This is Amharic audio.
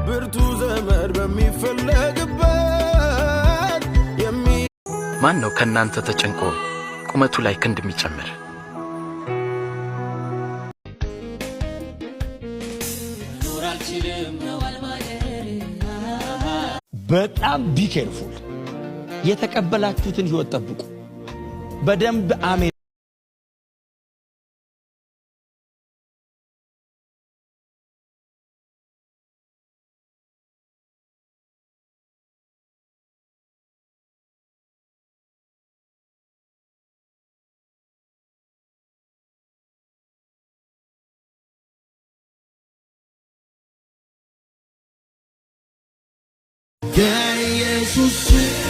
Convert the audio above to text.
ብርቱ ዘመድ በሚፈለግበት ማን ነው ከናንተ ተጨንቆ ቁመቱ ላይ ክንድ የሚጨምር? በጣም ቢኬርፉል የተቀበላችሁትን ህይወት ጠብቁ በደንብ አሜን Jesus